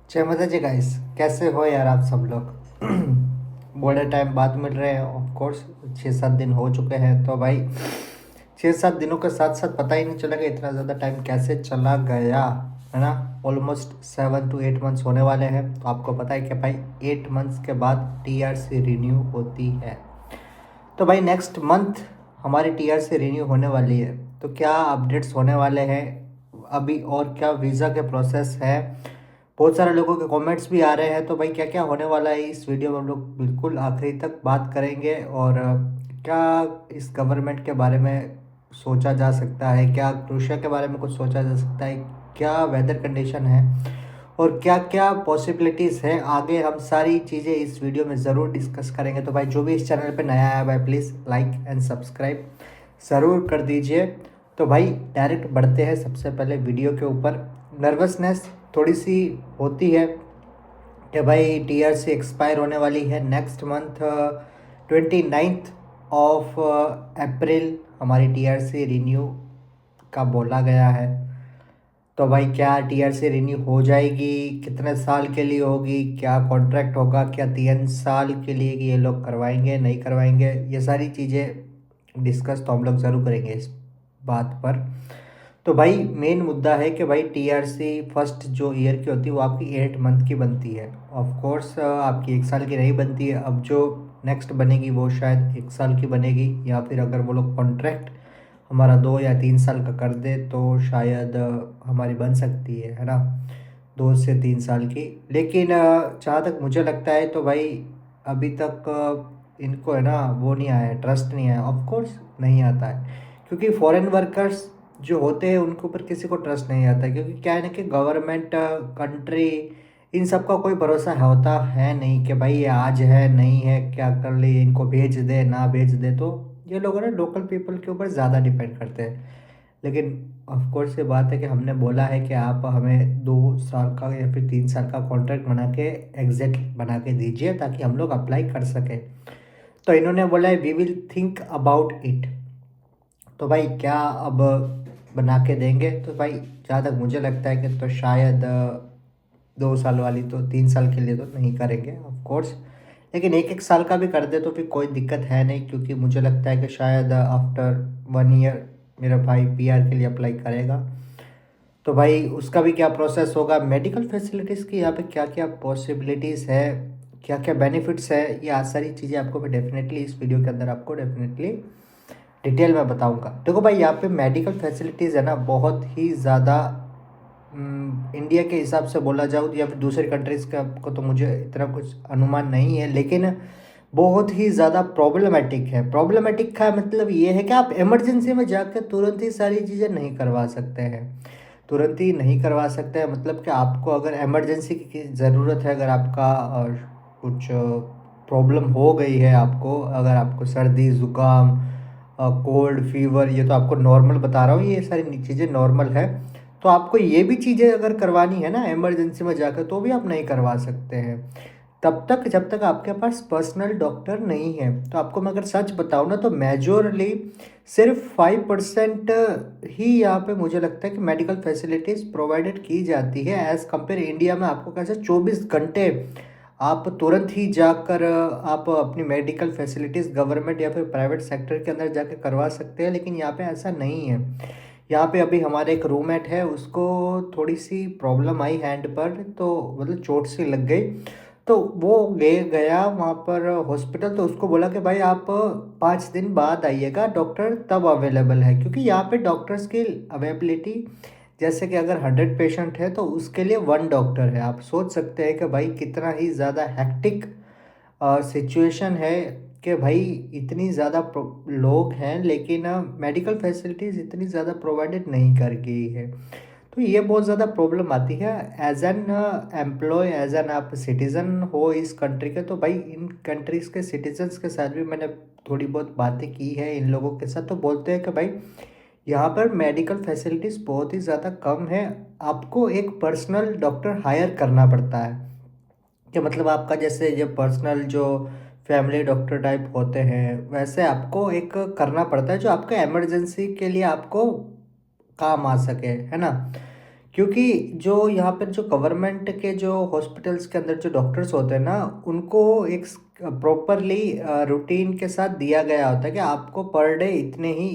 जय माता जी गाइस। कैसे हो यार आप सब लोग? बड़े टाइम बाद मिल रहे हैं। ऑफ कोर्स 6-7 दिन हो चुके हैं तो भाई 6-7 दिनों के साथ साथ पता ही नहीं चला कि इतना ज़्यादा टाइम कैसे चला गया, है ना। ऑलमोस्ट 7 to 8 मंथ्स होने वाले हैं। तो आपको पता है कि भाई 8 मंथ्स के बाद TRC रिन्यू होती है। तो भाई नेक्स्ट मंथ हमारी TRC रिन्यू होने वाली है। तो क्या अपडेट्स होने वाले हैं अभी, और क्या वीज़ा के प्रोसेस है। बहुत सारे लोगों के कमेंट्स भी आ रहे हैं। तो भाई क्या क्या होने वाला है इस वीडियो में हम लोग बिल्कुल आखिरी तक बात करेंगे। और क्या इस गवर्नमेंट के बारे में सोचा जा सकता है, क्या क्रूशिया के बारे में कुछ सोचा जा सकता है, क्या वेदर कंडीशन है और क्या क्या पॉसिबिलिटीज़ हैं आगे, हम सारी चीज़ें इस वीडियो में ज़रूर डिस्कस करेंगे। तो भाई जो भी इस चैनल पे नया आया भाई प्लीज़ लाइक एंड सब्सक्राइब ज़रूर कर दीजिए। तो भाई डायरेक्ट बढ़ते हैं सबसे पहले वीडियो के ऊपर। नर्वसनेस थोड़ी सी होती है कि भाई TRC एक्सपायर होने वाली है नेक्स्ट मंथ 29 ऑफ अप्रैल हमारी TRC रिन्यू का बोला गया है। तो भाई क्या TRC रिन्यू हो जाएगी, कितने साल के लिए होगी, क्या कॉन्ट्रैक्ट होगा, क्या 3 साल के लिए कि ये लोग करवाएंगे नहीं करवाएंगे, ये सारी चीज़ें डिस्कस तो हम लोग ज़रूर करेंगे इस बात पर। तो भाई मेन मुद्दा है कि भाई TRC फर्स्ट जो ईयर की होती है वो आपकी 8 मंथ की बनती है। ऑफ कोर्स आपकी 1 साल की नहीं बनती है। अब जो नेक्स्ट बनेगी वो शायद 1 साल की बनेगी, या फिर अगर वो लोग कॉन्ट्रैक्ट हमारा 2 या 3 साल का कर दे तो शायद हमारी बन सकती है ना, 2 से 3 साल की। लेकिन जहाँ तक मुझे लगता है तो भाई अभी तक इनको है ना वो नहीं आया, ट्रस्ट नहीं आया। ऑफ कोर्स नहीं आता है क्योंकि फॉरेन वर्कर्स जो होते हैं उनके ऊपर किसी को ट्रस्ट नहीं आता, क्योंकि क्या है ना कि गवर्नमेंट कंट्री इन सब का कोई भरोसा होता है नहीं कि भाई ये आज है नहीं है, क्या कर ले, इनको भेज दे ना भेज दे। तो ये लोग ना लोकल पीपल के ऊपर ज़्यादा डिपेंड करते हैं। लेकिन ऑफ कोर्स ये बात है कि हमने बोला है कि आप हमें 2 साल का या फिर 3 साल का कॉन्ट्रैक्ट बना के एग्जैक्ट बना के दीजिए ताकि हम लोग अप्लाई कर सकें। तो इन्होंने बोला है we will think about it. तो भाई क्या अब बना के देंगे? तो भाई जहाँ तक मुझे लगता है कि तो शायद 2 साल वाली तो 3 साल के लिए तो नहीं करेंगे ऑफ कोर्स। लेकिन 1-1 साल का भी कर दे तो फिर कोई दिक्कत है नहीं, क्योंकि मुझे लगता है कि शायद आफ्टर 1 ईयर मेरा भाई PR के लिए अप्लाई करेगा। तो भाई उसका भी क्या प्रोसेस होगा, मेडिकल फैसिलिटीज़ की यहाँ पे क्या क्या पॉसिबिलिटीज़ है, क्या क्या बेनिफिट्स है, ये आज सारी चीज़ें आपको मैं डेफिनेटली इस वीडियो के अंदर आपको डेफिनेटली डिटेल में बताऊंगा। देखो भाई यहाँ पे मेडिकल फैसिलिटीज़ है ना बहुत ही ज़्यादा, इंडिया के हिसाब से बोला जाऊँ या फिर दूसरी कंट्रीज़ का को तो मुझे इतना कुछ अनुमान नहीं है, लेकिन बहुत ही ज़्यादा प्रॉब्लमेटिक है। प्रॉब्लमेटिक का मतलब ये है कि आप इमरजेंसी में जाकर तुरंत ही सारी चीज़ें नहीं करवा सकते हैं। तुरंत ही नहीं करवा सकते हैं मतलब कि आपको अगर इमरजेंसी की ज़रूरत है, अगर आपका कुछ प्रॉब्लम हो गई है, आपको अगर आपको सर्दी ज़ुकाम कोल्ड फीवर, ये तो आपको नॉर्मल बता रहा हूँ, ये सारी चीज़ें नॉर्मल है। तो आपको ये भी चीज़ें अगर करवानी है ना इमरजेंसी में जाकर तो भी आप नहीं करवा सकते हैं तब तक जब तक आपके पास पर्सनल डॉक्टर नहीं है। तो आपको मैं अगर सच बताऊँ ना तो मेजोरली सिर्फ 5% ही यहाँ पे मुझे लगता है कि मेडिकल फैसिलिटीज़ प्रोवाइडेड की जाती है एज़ कम्पेयर इंडिया में। आपको कैसे 24 घंटे आप तुरंत ही जाकर आप अपनी मेडिकल फैसिलिटीज़ गवर्नमेंट या फिर प्राइवेट सेक्टर के अंदर जाकर करवा सकते हैं, लेकिन यहाँ पे ऐसा नहीं है। यहाँ पे अभी हमारे एक रूममेट है, उसको थोड़ी सी प्रॉब्लम आई हैंड पर, तो मतलब चोट सी लग गई। तो वो गया वहाँ पर हॉस्पिटल, तो उसको बोला कि भाई आप 5 दिन बाद आइएगा, डॉक्टर तब अवेलेबल है। क्योंकि यहाँ पे डॉक्टर्स की अवेलेबिलिटी जैसे कि अगर 100 पेशेंट है तो उसके लिए 1 डॉक्टर है। आप सोच सकते हैं कि भाई कितना ही ज़्यादा हैक्टिक सिचुएशन है कि भाई इतनी ज़्यादा लोग हैं लेकिन मेडिकल फैसिलिटीज़ इतनी ज़्यादा प्रोवाइडेड नहीं कर गई है। तो ये बहुत ज़्यादा प्रॉब्लम आती है as an employ, as an आप सिटीज़न हो इस कंट्री के। तो भाई इन कंट्रीज़ के सिटीजन्स के साथ भी मैंने थोड़ी बहुत बातें की है इन लोगों के साथ, तो बोलते हैं कि भाई यहाँ पर मेडिकल फैसिलिटीज़ बहुत ही ज़्यादा कम है। आपको एक पर्सनल डॉक्टर हायर करना पड़ता है, कि मतलब आपका जैसे ये पर्सनल जो फैमिली डॉक्टर टाइप होते हैं वैसे आपको एक करना पड़ता है जो आपका इमरजेंसी के लिए आपको काम आ सके, है ना। क्योंकि जो यहाँ पर जो गवर्नमेंट के जो हॉस्पिटल्स के अंदर जो डॉक्टर्स होते हैं ना, उनको एक प्रॉपरली रूटीन के साथ दिया गया होता है कि आपको पर डे इतने ही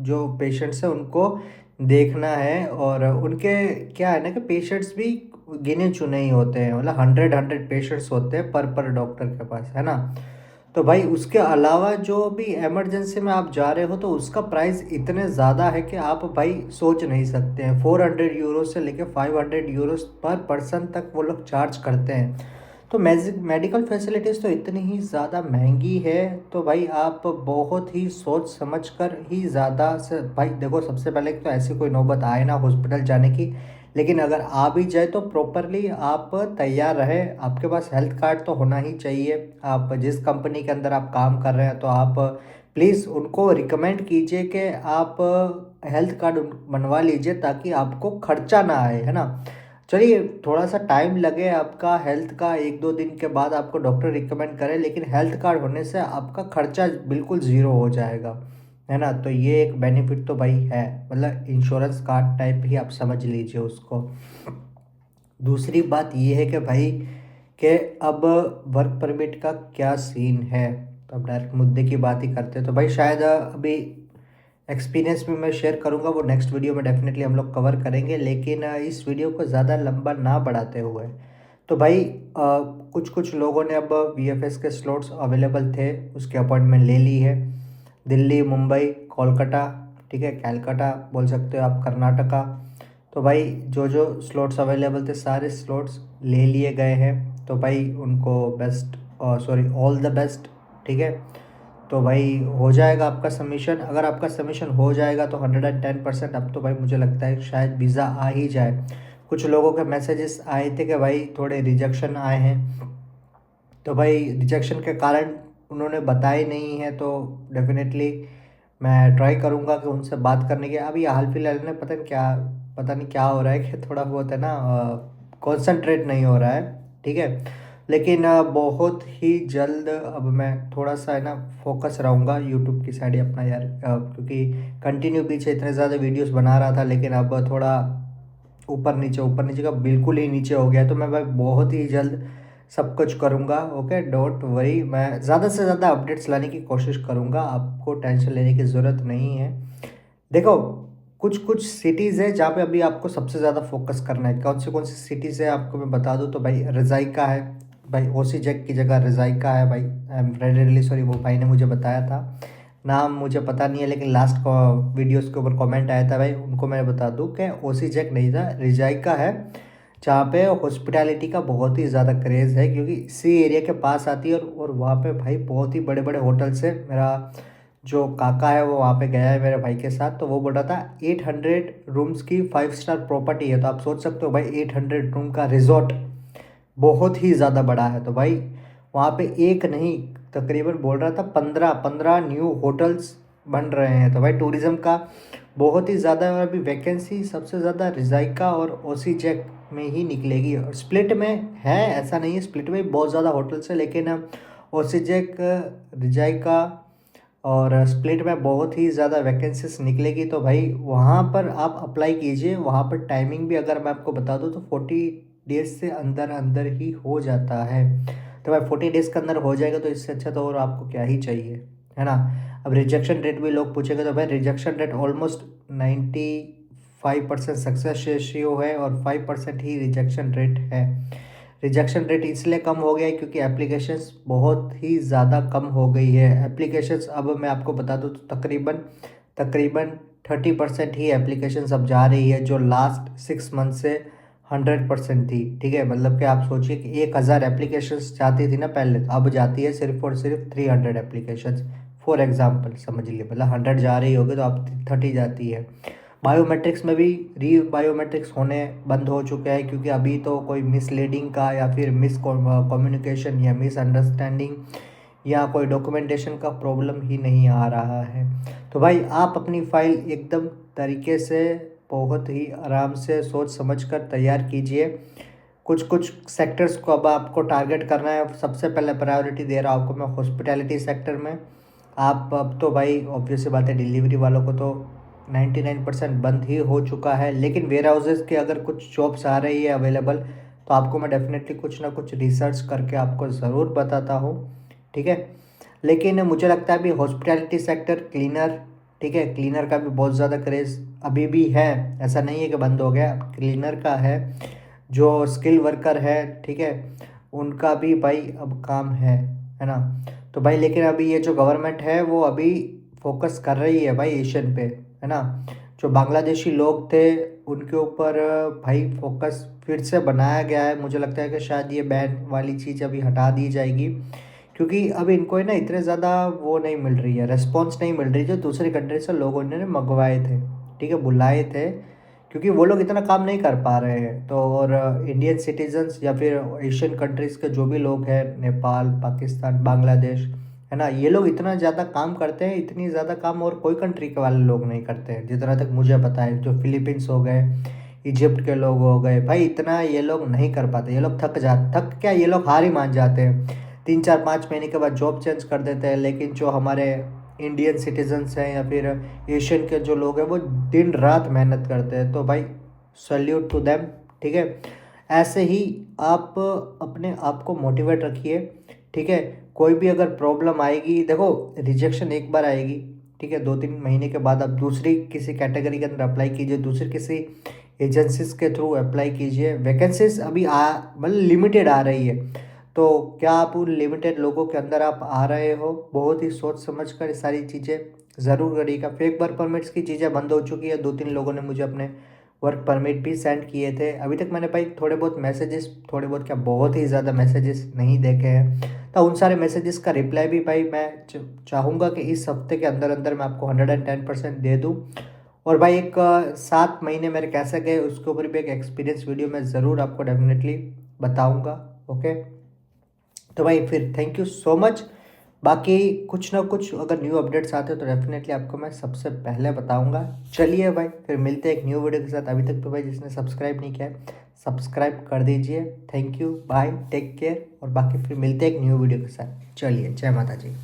जो पेशेंट्स हैं उनको देखना है। और उनके क्या है ना कि पेशेंट्स भी गिने चुने ही होते हैं, मतलब 100 पेशेंट्स होते हैं पर डॉक्टर के पास, है ना। तो भाई उसके अलावा जो भी इमरजेंसी में आप जा रहे हो तो उसका प्राइस इतने ज़्यादा है कि आप भाई सोच नहीं सकते हैं। 400 यूरो से लेके 500 यूरोस पर पर्सन तक वो लोग चार्ज करते हैं। तो मेडिकल फैसिलिटीज़ तो इतनी ही ज़्यादा महंगी है। तो भाई आप बहुत ही सोच समझ कर ही ज़्यादा से भाई देखो, सबसे पहले तो ऐसी कोई नौबत आए ना हॉस्पिटल जाने की, लेकिन अगर आ भी जाए तो प्रॉपरली आप तैयार रहे। आपके पास हेल्थ कार्ड तो होना ही चाहिए। आप जिस कंपनी के अंदर आप काम कर रहे हैं तो आप प्लीज़ उनको रिकमेंड कीजिए कि आप हेल्थ कार्ड बनवा लीजिए ताकि आपको खर्चा ना आए, है ना। चलिए थोड़ा सा टाइम लगे आपका हेल्थ का, 1-2 दिन के बाद आपको डॉक्टर रिकमेंड करे, लेकिन हेल्थ कार्ड होने से आपका खर्चा बिल्कुल ज़ीरो हो जाएगा, है ना। तो ये एक बेनिफिट तो भाई है, मतलब इंश्योरेंस कार्ड टाइप ही आप समझ लीजिए उसको। दूसरी बात ये है कि भाई कि अब वर्क परमिट का क्या सीन है। तो अब डायरेक्ट मुद्दे की बात ही करते हैं। तो भाई शायद अभी एक्सपीरियंस भी मैं शेयर करूंगा, वो नेक्स्ट वीडियो में डेफिनेटली हम लोग कवर करेंगे, लेकिन इस वीडियो को ज़्यादा लंबा ना बढ़ाते हुए तो भाई कुछ कुछ लोगों ने अब वीएफएस के स्लॉट्स अवेलेबल थे उसकी अपॉइंटमेंट ले ली है। दिल्ली, मुंबई, कोलकाता, ठीक है, कैलकाटा बोल सकते हो आप, कर्नाटका। तो भाई जो जो स्लॉट्स अवेलेबल थे सारे स्लॉट्स ले लिए गए हैं। तो भाई उनको best, sorry, all the best, ठीक है। तो भाई हो जाएगा आपका सबमिशन। अगर आपका सबमिशन हो जाएगा तो 110%, अब तो भाई मुझे लगता है शायद वीज़ा आ ही जाए। कुछ लोगों के मैसेजेस आए थे कि भाई थोड़े रिजेक्शन आए हैं, तो भाई रिजेक्शन के कारण उन्होंने बताए नहीं है। तो डेफिनेटली मैं ट्राई करूँगा कि उनसे बात करने की। अभी हाल फिलहाल में पता नहीं क्या हो रहा है कि थोड़ा बहुत है ना कंसंट्रेट नहीं हो रहा है, ठीक है। लेकिन बहुत ही जल्द अब मैं थोड़ा सा है ना फोकस रहूँगा यूट्यूब की साइड अपना यार, क्योंकि कंटिन्यू पीछे इतने ज़्यादा वीडियोस बना रहा था, लेकिन अब थोड़ा ऊपर नीचे का बिल्कुल ही नीचे हो गया। तो मैं भाई बहुत ही जल्द सब कुछ करूँगा, ओके, डोंट वरी। मैं ज़्यादा से ज़्यादा अपडेट्स लाने की कोशिश करूँगा, आपको टेंशन लेने की ज़रूरत नहीं है। देखो, कुछ कुछ सिटीज़ है जहाँ पे अभी आपको सबसे ज़्यादा फोकस करना है। कौन सी सिटीज़ है आपको मैं बता दूँ तो भाई रज़ाइका है, भाई ओसी जैक की जगह रज़ाइका है भाई। आई एम रियली सॉरी, वो भाई ने मुझे बताया था, नाम मुझे पता नहीं है, लेकिन लास्ट वीडियोस के ऊपर कमेंट आया था भाई, उनको मैं बता दूं कि ओसी जैक नहीं था, रिजाइका है, जहाँ पे हॉस्पिटैलिटी का बहुत ही ज़्यादा क्रेज़ है, क्योंकि इसी एरिया के पास आती है। और वहाँ पे भाई बहुत ही बड़े बड़े होटल्स है। मेरा जो काका है वो वहाँ पे गया है मेरे भाई के साथ, तो वो बोल रहा था 800 रूम्स की 5 स्टार प्रॉपर्टी है। तो आप सोच सकते हो भाई 800 रूम का रिजॉर्ट बहुत ही ज़्यादा बड़ा है। तो भाई वहाँ पे एक नहीं, तकरीबन बोल रहा था 15 न्यू होटल्स बन रहे हैं। तो भाई टूरिज़्म का बहुत ही ज़्यादा है। और अभी वैकेंसी सबसे ज़्यादा रिजाइका और ओसी जैक में ही निकलेगी। और स्प्लिट में है, ऐसा नहीं है, स्प्लिट में भी बहुत ज़्यादा होटल्स है, लेकिन ओसी जैक, रिजाइका और स्प्लिट में बहुत ही ज़्यादा वैकेंसीज निकलेगी। तो भाई वहाँ पर आप अप्लाई कीजिए। वहाँ पर टाइमिंग भी अगर मैं आपको बता दूँ तो 40 डेज से अंदर अंदर ही हो जाता है। तो भाई 40 डेज के अंदर हो जाएगा तो इससे अच्छा तो और आपको क्या ही चाहिए, है ना। अब रिजेक्शन रेट भी लोग पूछेंगे, तो भाई rejection rate almost 95% success ratio है और 5% ही रिजेक्शन रेट है। रिजेक्शन रेट इसलिए कम हो गया है क्योंकि एप्लीकेशंस बहुत ही ज़्यादा कम हो गई है। एप्लीकेशंस अब मैं आपको बता दूँ तो तकरीबन तकरीबन 30% ही एप्लीकेशंस अब जा रही है, जो लास्ट 6 मंथ से 100% थी, ठीक है। मतलब कि आप सोचिए कि 1000 एप्लीकेशंस जाती थी ना पहले, तो अब जाती है सिर्फ और सिर्फ 300 एप्लीकेशंस। फॉर एग्जांपल समझ लिए, मतलब 100 जा रही होगी तो अब 30 जाती है। बायोमेट्रिक्स में भी री बायोमेट्रिक्स होने बंद हो चुके हैं, क्योंकि अभी तो कोई मिसलीडिंग का या फिर मिस कम्युनिकेशन या मिसअंडरस्टैंडिंग या कोई डॉक्यूमेंटेशन का प्रॉब्लम ही नहीं आ रहा है। तो भाई आप अपनी फ़ाइल एकदम तरीके से बहुत ही आराम से सोच समझ कर तैयार कीजिए। कुछ कुछ सेक्टर्स को अब आपको टारगेट करना है। सबसे पहले प्रायोरिटी दे रहा हूँ आपको मैं हॉस्पिटैलिटी सेक्टर में। आप अब तो भाई ऑब्वियस सी बात है, डिलीवरी वालों को तो 99% बंद ही हो चुका है, लेकिन वेयर हाउसेज़ के अगर कुछ जॉब्स आ रही है अवेलेबल, तो आपको मैं डेफिनेटली कुछ ना कुछ रिसर्च करके आपको ज़रूर बताता हूँ, ठीक है। लेकिन मुझे लगता है अभी हॉस्पिटैलिटी सेक्टर, क्लीनर, ठीक है, क्लीनर का भी बहुत ज़्यादा क्रेज़ अभी भी है, ऐसा नहीं है कि बंद हो गया, क्लीनर का है। जो स्किल वर्कर है, ठीक है, उनका भी भाई अब काम है ना। तो भाई लेकिन अभी ये जो गवर्नमेंट है वो अभी फोकस कर रही है भाई एशियन पे, है ना। जो बांग्लादेशी लोग थे उनके ऊपर भाई फोकस फिर से बनाया गया है। मुझे लगता है कि शायद ये बैन वाली चीज़ अभी हटा दी जाएगी, क्योंकि अब इनको है ना इतने ज़्यादा वो नहीं मिल रही है, रेस्पॉन्स नहीं मिल रही जो दूसरी कंट्री से लोगों ने मंगवाए थे, ठीक है, बुलाए थे, क्योंकि वो लोग इतना काम नहीं कर पा रहे हैं। तो और इंडियन सिटीजन्स या फिर एशियन कंट्रीज़ के जो भी लोग हैं, नेपाल, पाकिस्तान, बांग्लादेश, है ना, ये लोग इतना ज़्यादा काम करते हैं, इतनी ज़्यादा काम और कोई कंट्री के वाले लोग नहीं करते हैं, जितना तक मुझे पता है। जो फिलीपींस हो गए, इजिप्ट के लोग हो गए, भाई इतना ये लोग नहीं कर पाते, ये लोग थक क्या, ये लोग हार ही मान जाते हैं, 3 4 5 महीने के बाद जॉब चेंज कर देते हैं। लेकिन जो हमारे इंडियन सिटीजन्स हैं या फिर एशियन के जो लोग हैं वो दिन रात मेहनत करते हैं, तो भाई सल्यूट टू देम, ठीक है। ऐसे ही आप अपने आप को मोटिवेट रखिए, ठीक है। कोई भी अगर प्रॉब्लम आएगी, देखो रिजेक्शन एक बार आएगी, ठीक है, 2 3 महीने के बाद आप दूसरी किसी कैटेगरी के अंदर अप्लाई कीजिए, दूसरी किसी एजेंसीज के थ्रू अप्लाई कीजिए। वैकेंसीज अभी आ मतलब लिमिटेड आ रही है, तो क्या आप उन लिमिटेड लोगों के अंदर आप आ रहे हो, बहुत ही सोच समझ कर सारी चीज़ें ज़रूर करिएगा। फेक वर्क परमिट्स की चीज़ें बंद हो चुकी है, 2 3 लोगों ने मुझे अपने वर्क परमिट भी सेंड किए थे। अभी तक मैंने भाई थोड़े बहुत मैसेजेस, थोड़े बहुत क्या बहुत ही ज़्यादा मैसेजेस नहीं देखे हैं, तो उन सारे मैसेजेस का रिप्लाई भी भाई मैं चाहूँगा कि इस हफ्ते के अंदर अंदर मैं आपको 110% दे दूँ। और भाई एक 7 महीने मेरे कैसे गए उसके ऊपर भी एक एक्सपीरियंस वीडियो मैं ज़रूर आपको डेफिनेटली बताऊँगा, ओके। तो भाई फिर थैंक यू सो मच। बाकी कुछ ना कुछ अगर न्यू अपडेट्स आते हैं तो डेफिनेटली आपको मैं सबसे पहले बताऊंगा। चलिए भाई फिर मिलते हैं एक न्यू वीडियो के साथ। अभी तक तो भाई जिसने सब्सक्राइब नहीं किया है सब्सक्राइब कर दीजिए। Thank you, bye, take care, और बाकी फिर मिलते हैं एक न्यू वीडियो के साथ। चलिए, जय माता जी।